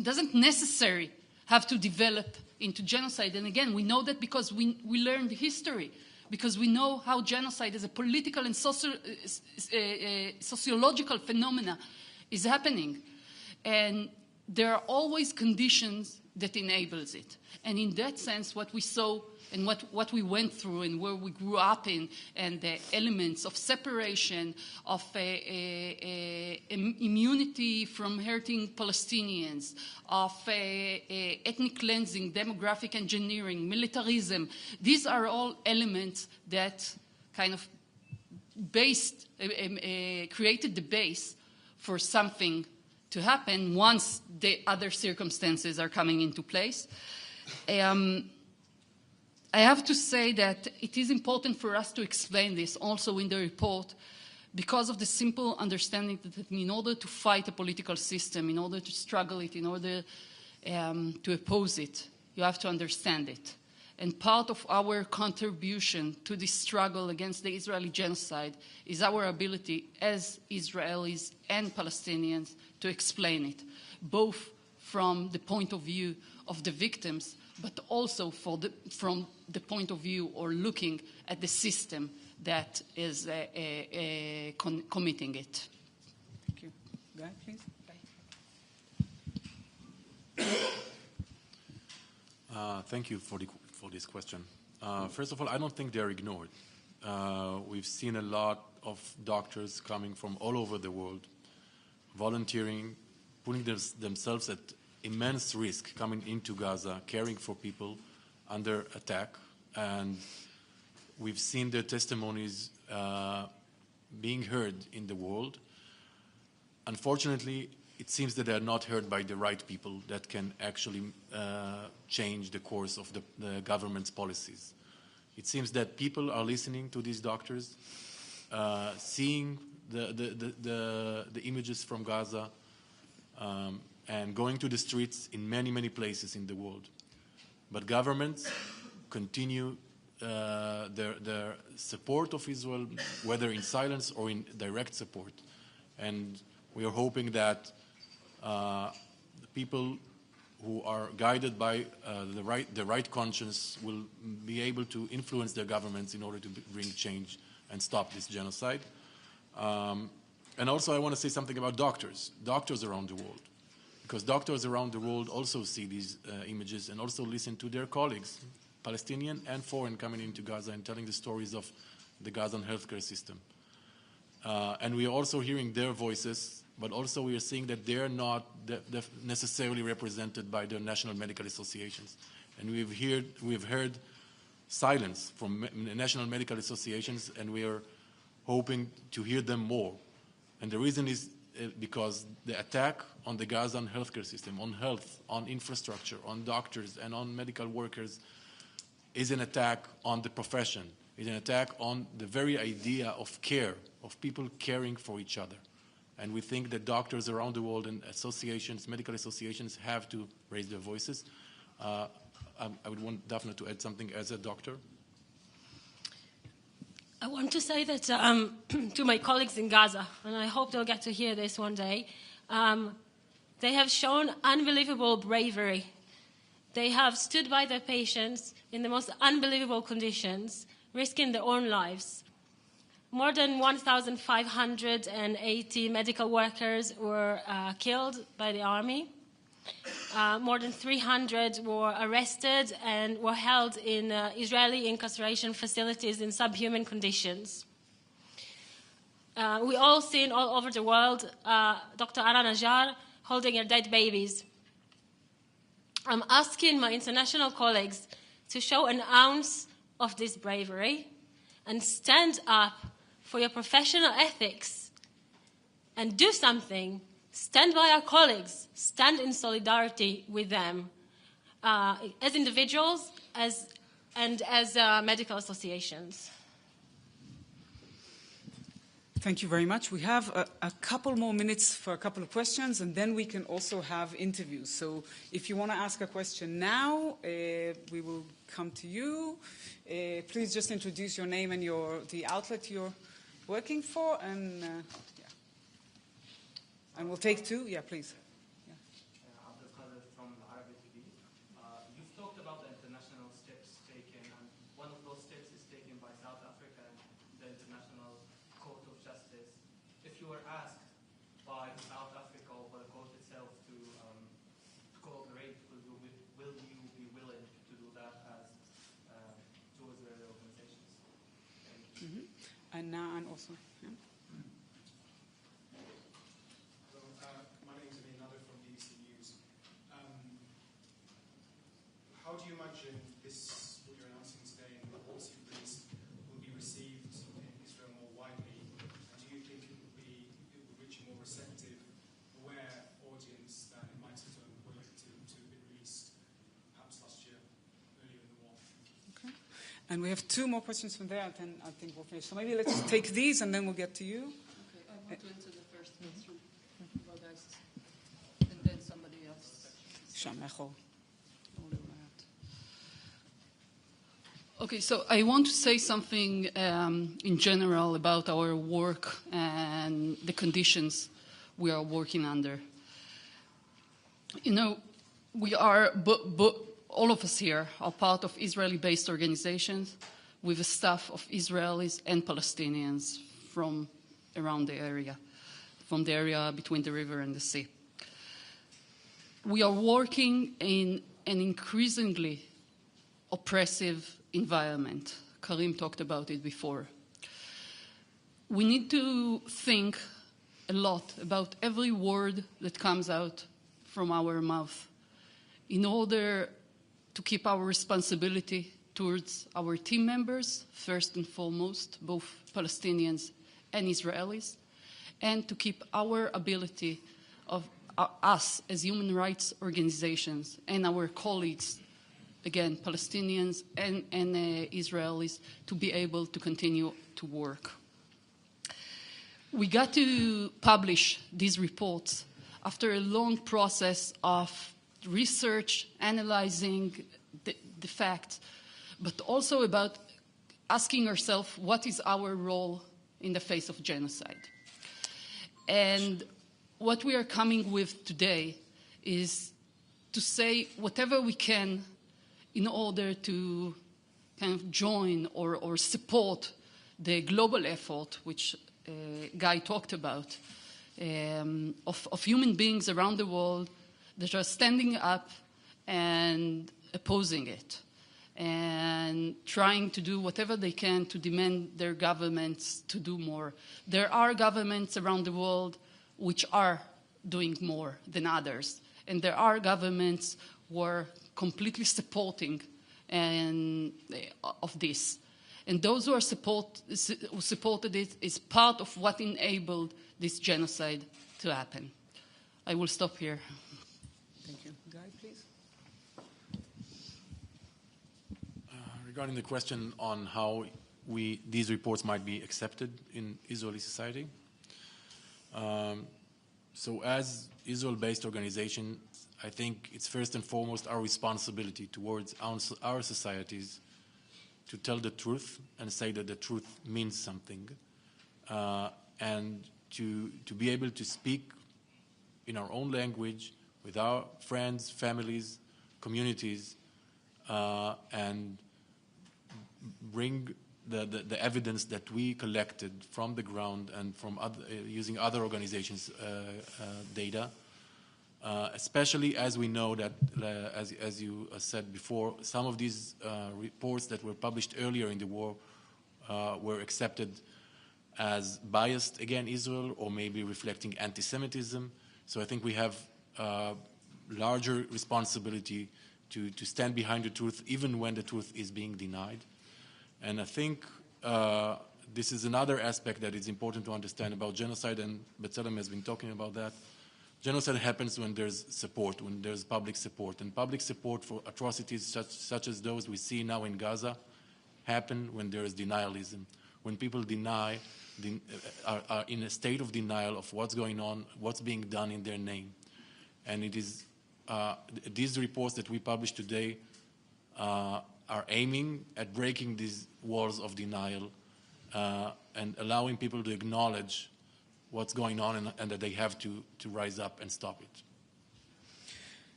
Speaker 1: doesn't necessarily have to develop into genocide. And again, we know that because we learned history, because we know how genocide as a political and sociological phenomena is happening. And there are always conditions that enables it. And in that sense, what we saw and what we went through and where we grew up in, and the elements of separation, of immunity from hurting Palestinians, of ethnic cleansing, demographic engineering, militarism. These are all elements that kind of created the base for something to happen once the other circumstances are coming into place. I have to say that it is important for us to explain this also in the report because of the simple understanding that in order to fight a political system, in order to struggle it, in order to oppose it, you have to understand it. And part of our contribution to this struggle against the Israeli genocide is our ability as Israelis and Palestinians to explain it, both from the point of view of the victims, but also from the point of view or looking at the system that is committing it.
Speaker 2: Thank you. Guy, please.
Speaker 5: Thank you for this question. First of all, I don't think they're ignored. We've seen a lot of doctors coming from all over the world, volunteering, putting themselves at immense risk, coming into Gaza, caring for people under attack. And we've seen their testimonies being heard in the world. Unfortunately, it seems that they're not heard by the right people that can actually change the course of the government's policies. It seems that people are listening to these doctors, seeing the images from Gaza, and going to the streets in many, many places in the world. But governments continue their support of Israel, whether in silence or in direct support. And we are hoping that the people who are guided by the right conscience will be able to influence their governments in order to bring change and stop this genocide. And also I want to say something about doctors around the world, because doctors around the world also see these images and also listen to their colleagues, Palestinian and foreign, coming into Gaza and telling the stories of the Gazan healthcare system. And we are also hearing their voices, but also we are seeing that they're not necessarily represented by their national medical associations. And we've heard silence from national medical associations, and we are hoping to hear them more. And the reason is because the attack on the Gazan healthcare system, on health, on infrastructure, on doctors, and on medical workers is an attack on the profession, is an attack on the very idea of care, of people caring for each other. And we think that doctors around the world and associations, medical associations, have to raise their voices. I would want Daphne to add something as a doctor.
Speaker 8: I want to say that to my colleagues in Gaza, and I hope they'll get to hear this one day, they have shown unbelievable bravery. They have stood by their patients in the most unbelievable conditions, risking their own lives. More than 1,580 medical workers were killed by the army. More than 300 were arrested and were held in Israeli incarceration facilities in subhuman conditions. We all seen all over the world Dr. Ara Najjar holding her dead babies. I'm asking my international colleagues to show an ounce of this bravery and stand up for your professional ethics and do something. Stand by our colleagues. Stand in solidarity with them as individuals and as medical associations.
Speaker 2: Thank you very much. We have a couple more minutes for a couple of questions, and then we can also have interviews. So if you want to ask a question now, we will come to you. Please just introduce your name and the outlet you're working for, and and we'll take two. Yeah, please.
Speaker 9: From Arabic TV. You've talked about the international steps taken, and one of those steps is taken by South Africa and the International Court of Justice. If you were asked by South Africa or by the court itself to cooperate, will you be willing to do that as
Speaker 2: Anna and also. Yeah.
Speaker 10: Hello, my name is Amin from BBC News. How do you imagine this, what you're announcing today and the reports you've released, will be received in Israel more widely? And do you think it will reach a more receptive, aware audience than it might have done were it to have been released perhaps last year, earlier in the war?
Speaker 2: Okay. And we have two more questions from there, and then I think we'll finish. So maybe let's take these, and then we'll get to you.
Speaker 1: Okay, I want to answer the first question about ISIS, and then somebody else.
Speaker 2: Shamecho.
Speaker 1: Okay, so I want to say something in general about our work and the conditions we are working under. You know, we are, all of us here are part of Israeli-based organizations with a staff of Israelis and Palestinians from around the area, from the area between the river and the sea. We are working in an increasingly oppressive environment. Karim talked about it before. We need to think a lot about every word that comes out from our mouth in order to keep our responsibility towards our team members, first and foremost, both Palestinians and Israelis, and to keep our ability of us as human rights organizations and our colleagues, again, Palestinians and Israelis, to be able to continue to work. We got to publish these reports after a long process of research, analyzing the facts, but also about asking ourselves what is our role in the face of genocide. And what we are coming with today is to say whatever we can in order to kind of join or support the global effort, which Guy talked about, of human beings around the world that are standing up and opposing it and trying to do whatever they can to demand their governments to do more. There are governments around the world which are doing more than others, and there are governments who are completely supporting of this. And those who supported it is part of what enabled this genocide to happen. I will stop here.
Speaker 2: Thank you. Guy, please.
Speaker 5: Regarding the question on how these reports might be accepted in Israeli society. So as Israel-based organization, I think it's first and foremost our responsibility towards our societies to tell the truth and say that the truth means something, and to be able to speak in our own language with our friends, families, communities, and bring the evidence that we collected from the ground and from using other organizations' data. Especially as we know that, as you said before, some of these reports that were published earlier in the war were accepted as biased against Israel or maybe reflecting anti-Semitism. So I think we have larger responsibility to stand behind the truth even when the truth is being denied. And I think this is another aspect that is important to understand about genocide, and B'Tselem has been talking about that. Genocide happens when there's support, when there's public support. And public support for atrocities such as those we see now in Gaza happen when there is denialism. When people are in a state of denial of what's going on, what's being done in their name. And it is these reports that we publish today are aiming at breaking these walls of denial and allowing people to acknowledge what's going on and that they have to rise up and stop it.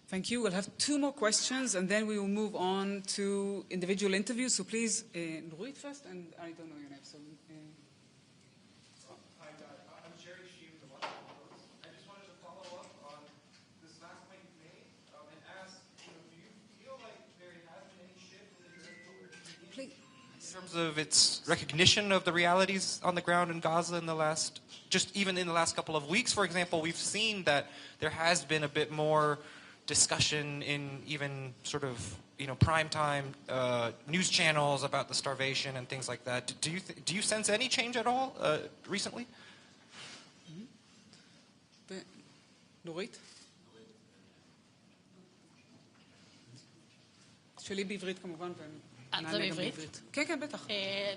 Speaker 2: Thank you. We'll have two more questions, and then we will move on to individual interviews. So please, Nurit first, and I don't know your name. So,
Speaker 11: Hi, I'm Jerry Sheen of the Washington Post. I just wanted to follow up on this last point you made and ask, do you feel like there has been any shift in terms terms of its recognition of the realities on the ground in Gaza in the last, just even in the last couple of weeks, for example, we've seen that there has been a bit more discussion in even sort of, primetime news channels about the starvation and things like that. Do you sense any change at all recently?
Speaker 2: נורית? שלי בעברית כמובן, ונענה גם בעברית. כן, כן, בטח.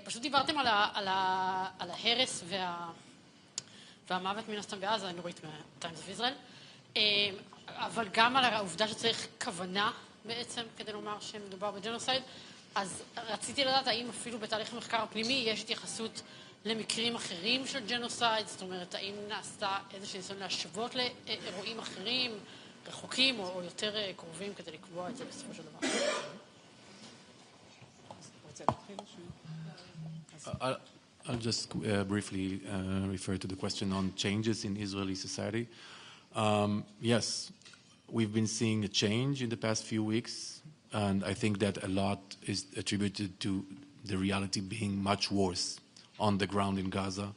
Speaker 12: פשוט דיברתם על ההרס והמוות מן הסתם בעזה, נורית מטיימס אוף ישראל, אבל גם על העובדה שצריך כוונה בעצם כדי לומר שמדובר בג'נוסייד. אז רציתי לדעת האם אפילו בתהליך המחקר הפנימי יש התייחסות למקרים אחרים של ג'נוסייד, זאת אומרת, האם נעשתה איזושהי ניסיון להשוות לאירועים אחרים, רחוקים או יותר קרובים כדי לקבוע את זה בסופו של דבר.
Speaker 5: I'll just briefly refer to the question on changes in Israeli society. Yes, we've been seeing a change in the past few weeks, and I think that a lot is attributed to the reality being much worse on the ground in Gaza,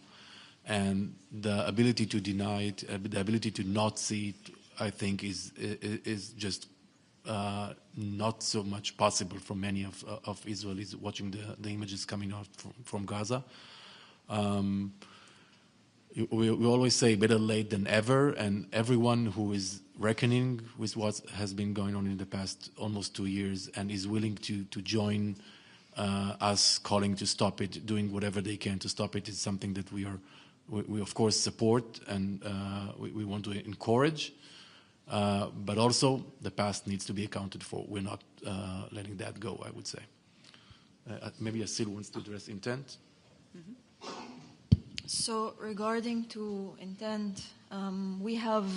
Speaker 5: and the ability to deny it, the ability to not see it, I think is just not so much possible for many of Israelis watching the images coming out from Gaza. We always say better late than ever, and everyone who is reckoning with what has been going on in the past almost 2 years and is willing to join us calling to stop it, doing whatever they can to stop it, is something that we of course support and we want to encourage. But also the past needs to be accounted for. We're not letting that go, I would say. Maybe Asil wants to address intent.
Speaker 4: Mm-hmm. So regarding to intent, we have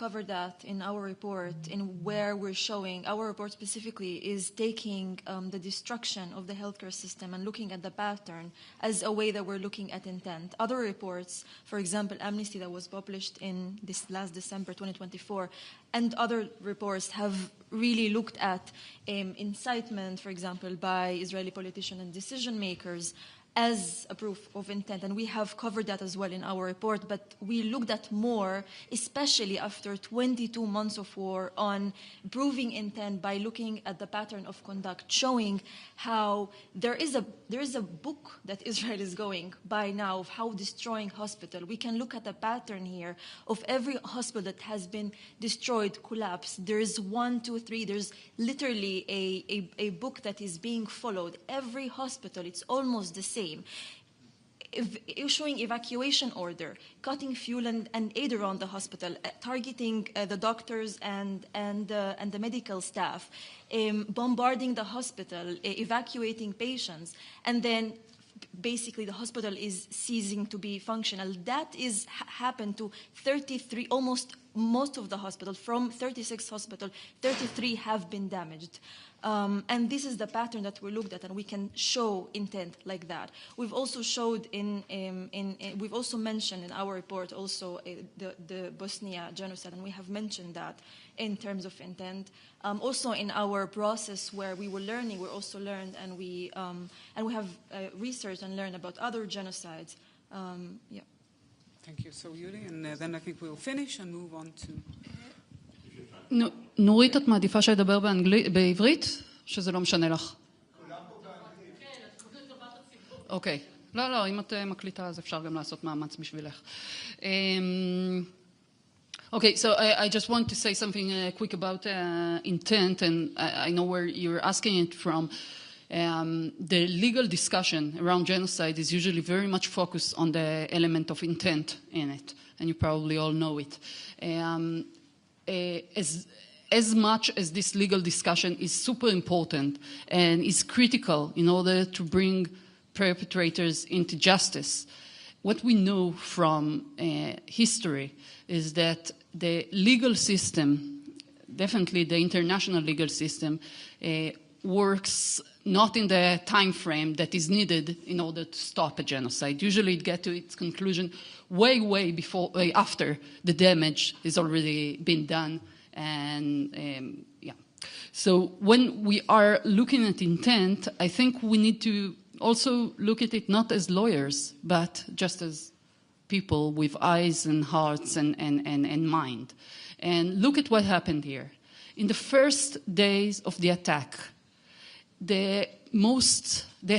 Speaker 4: covered that in our report, in where we're showing, our report specifically is taking the destruction of the healthcare system and looking at the pattern as a way that we're looking at intent. Other reports, for example, Amnesty that was published in this last December 2024, and other reports have really looked at incitement, for example, by Israeli politicians and decision makers as a proof of intent, and we have covered that as well in our report, but we looked at more, especially after 22 months of war, on proving intent by looking at the pattern of conduct, showing how there is a book that Israel is going by now of how destroying hospital. We can look at the pattern here of every hospital that has been destroyed, collapsed. There is 1, 2, 3. There's literally a book that is being followed. Every hospital, it's almost the same. Issuing evacuation order, cutting fuel and aid around the hospital, targeting the doctors and the medical staff, bombarding the hospital, evacuating patients, and then basically the hospital is ceasing to be functional. That is happened to 33, almost most of the hospitals. From 36 hospitals, 33 have been damaged. And this is the pattern that we looked at, and we can show intent like that. We've also showed we've also mentioned in our report also the Bosnia genocide, and we have mentioned that in terms of intent. Also in our process where we were learning, we also learned, and we have researched and learned about other genocides. Yeah.
Speaker 2: Thank you. So Yuri, and then I think we'll finish and move on to...
Speaker 1: נורית, את מעדיפה שידבר בעברית? שזה לא משנה לך? אוקיי. לא, אם את מקליטה אז אפשר גם לעשות מאמץ בשבילך. Okay, so I just want to say something quick about intent, and I know where you're asking it from. The legal discussion around genocide is usually very much focused on the element of intent in it, and you probably all know it. As much as this legal discussion is super important and is critical in order to bring perpetrators into justice, what we know from history is that the legal system, definitely the international legal system, works not in the time frame that is needed in order to stop a genocide. Usually it gets to its conclusion way before, after the damage has already been done. And So when we are looking at intent, I think we need to also look at it not as lawyers, but just as people with eyes and hearts and mind. And look at what happened here. In the first days of the attack, the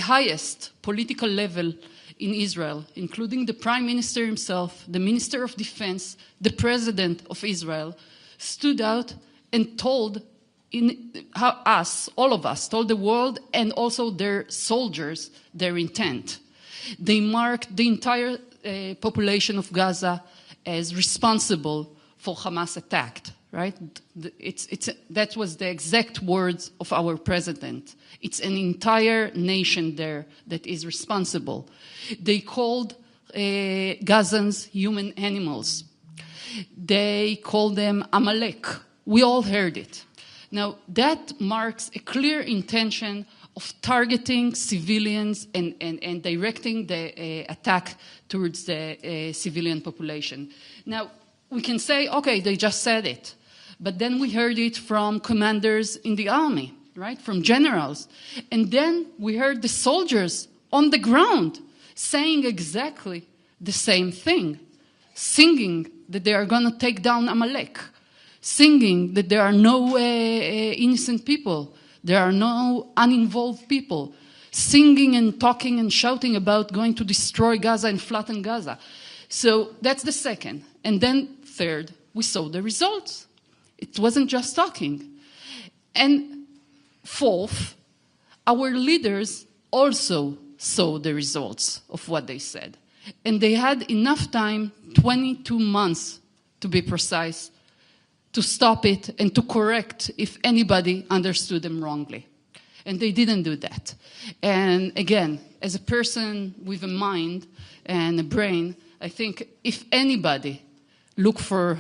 Speaker 1: highest political level in Israel, including the Prime Minister himself, the Minister of Defense, the President of Israel, stood out and told all of us, told the world and also their soldiers their intent. They marked the entire population of Gaza as responsible for Hamas attack, right? That was the exact words of our president. It's an entire nation there that is responsible. They called Gazans human animals. They called them Amalek. We all heard it. Now, that marks a clear intention of targeting civilians and directing the attack towards the civilian population. Now, we can say, okay, they just said it. But then we heard it from commanders in the army, right, from generals. And then we heard the soldiers on the ground saying exactly the same thing, singing that they are going to take down Amalek, singing that there are no innocent people, there are no uninvolved people, singing and talking and shouting about going to destroy Gaza and flatten Gaza. So that's the second. And then third, we saw the results. It wasn't just talking. And fourth, our leaders also saw the results of what they said. And they had enough time, 22 months to be precise, to stop it and to correct if anybody understood them wrongly. And they didn't do that. And again, as a person with a mind and a brain, I think if anybody look for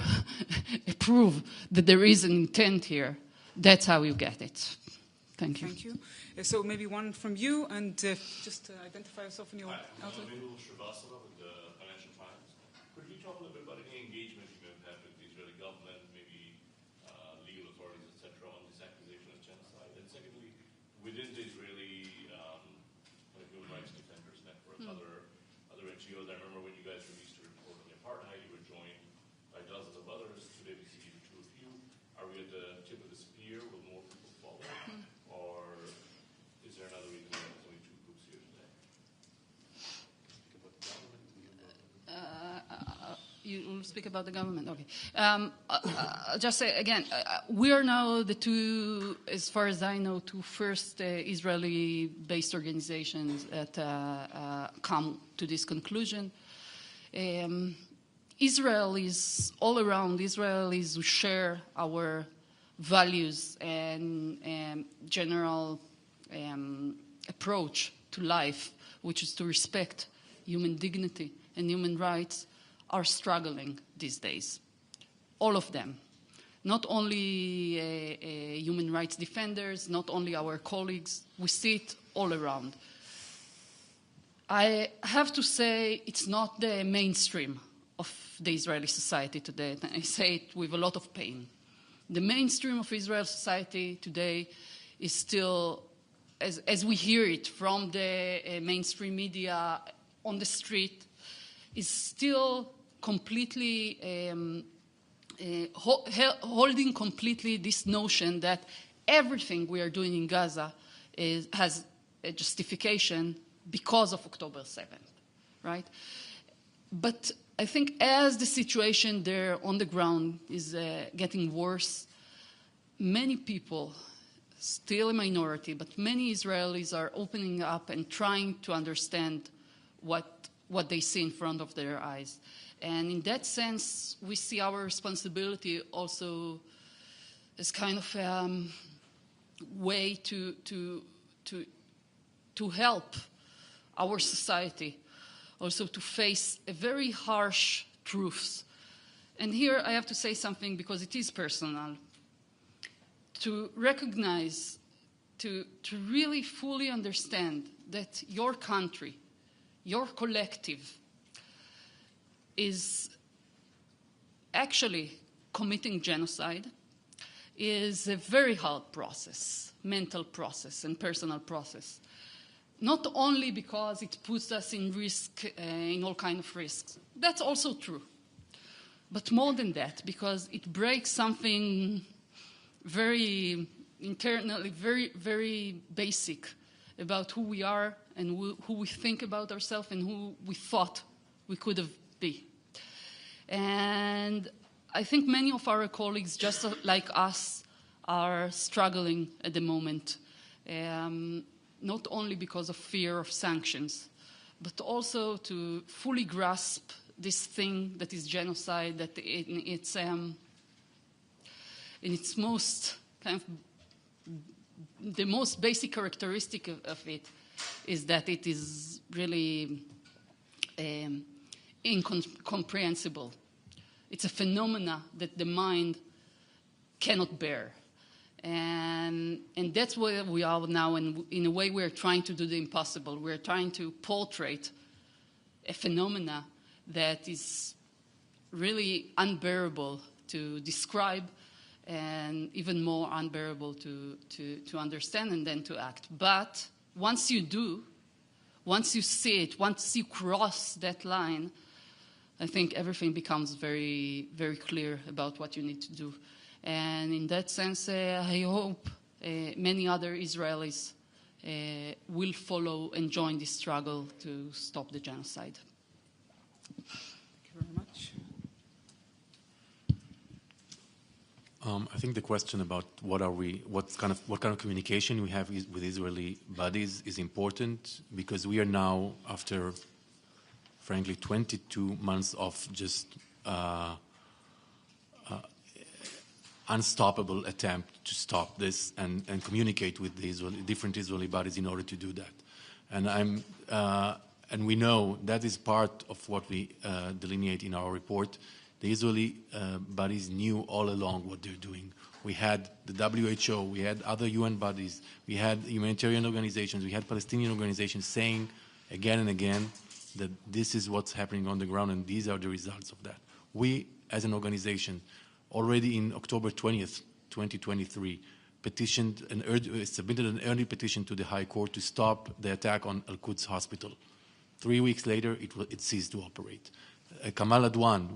Speaker 1: a proof that there is an intent here, that's how you get it. Thank you.
Speaker 2: Thank you. So maybe one from you, and just identify yourself in your outlet.
Speaker 13: With the Financial Times. Could you talk a little bit about any engagement you may have had with the Israeli government, maybe legal authorities, etc., on this accusation of genocide? And secondly, within the Israeli human rights defenders network, other NGOs, I remember when you guys released a report on the apartheid, you were joined by dozens of others. Today we see two of you. Are we at the tip of the spear? Will more people follow? Or is there another reason why there's only two groups here today?
Speaker 1: You will speak about the government? Okay. I'll just say again, we are now the two, as far as I know, two first Israeli-based organizations that come to this conclusion. Israel is all around. Israelis who share our values and general approach to life, which is to respect human dignity and human rights, are struggling these days. All of them. Not only human rights defenders, not only our colleagues, we see it all around. I have to say it's not the mainstream of the Israeli society today. I say it with a lot of pain. The mainstream of Israel society today is still, as we hear it from the mainstream media on the street, is still completely holding completely this notion that everything we are doing in Gaza has a justification because of October 7th, right? But I think as the situation there on the ground is getting worse, many people, still a minority, but many Israelis are opening up and trying to understand what they see in front of their eyes. And in that sense, we see our responsibility also as kind of a way to help our society also to face a very harsh truth. And here I have to say something because it is personal. To recognize, to really fully understand that your country, your collective, is actually committing genocide, is a very hard process, mental process and personal process. Not only because it puts us in risk, in all kinds of risks. That's also true. But more than that, because it breaks something very internally, very, very basic about who we are and who we think about ourselves and who we thought we could have been. And I think many of our colleagues, just like us, are struggling at the moment, not only because of fear of sanctions, but also to fully grasp this thing that is genocide, that in its most kind of the most basic characteristic of it is that it is really incomprehensible. It's a phenomena that the mind cannot bear. And that's where we are now, and in a way we're trying to do the impossible. We're trying to portray a phenomena that is really unbearable to describe and even more unbearable to understand and then to act. But once you do, once you see it, once you cross that line, I think everything becomes very, very clear about what you need to do. And in that sense, I hope many other Israelis will follow and join this struggle to stop the genocide.
Speaker 2: Thank you very much.
Speaker 5: I think the question about what kind of communication we have with Israeli bodies is important, because we are now, after, frankly, 22 months of just unstoppable attempt to stop this and communicate with the different Israeli bodies in order to do that. And we know that is part of what we delineate in our report. The Israeli bodies knew all along what they're doing. We had the WHO, we had other UN bodies, we had humanitarian organizations, we had Palestinian organizations saying again and again that this is what's happening on the ground and these are the results of that. We, as an organization, already in October 20th, 2023, submitted an early petition to the High Court to stop the attack on Al-Quds Hospital. 3 weeks later, it ceased to operate. Kamal Adwan,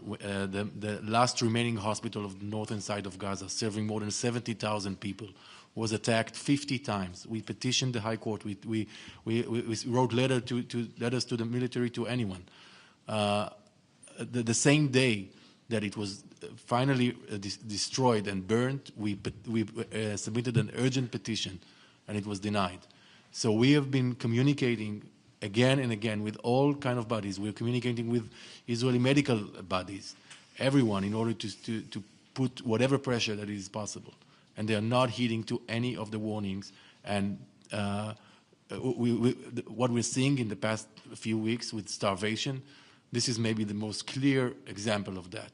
Speaker 5: the last remaining hospital of the northern side of Gaza, serving more than 70,000 people, was attacked 50 times. We petitioned the High Court. We wrote letters to the military, to anyone. The same day that it was finally destroyed and burned, we submitted an urgent petition, and it was denied. So we have been communicating again and again with all kind of bodies. We're communicating with Israeli medical bodies, everyone, in order to put whatever pressure that is possible. And they are not heeding to any of the warnings. And what we're seeing in the past few weeks with starvation, this is maybe the most clear example of that.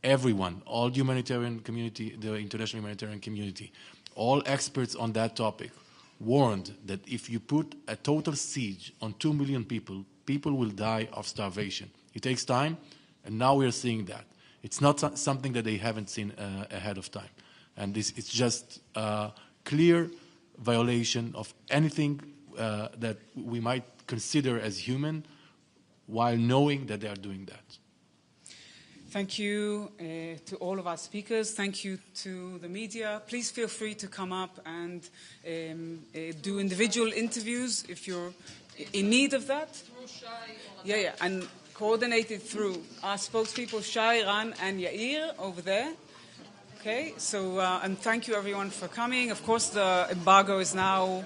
Speaker 5: Everyone, all the humanitarian community, the international humanitarian community, all experts on that topic, warned that if you put a total siege on 2 million people, people will die of starvation. It takes time, and now we are seeing that. It's not something that they haven't seen ahead of time. And it's just a clear violation of anything that we might consider as human, while knowing that they are doing that.
Speaker 2: Thank you to all of our speakers. Thank you to the media. Please feel free to come up and do individual interviews if you're in need of that. Yeah, and coordinated through our spokespeople, Shai, Ran, and Yair over there. Okay, so, and thank you everyone for coming. Of course, the embargo is now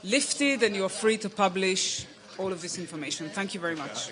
Speaker 2: lifted and you're free to publish all of this information. Thank you very much.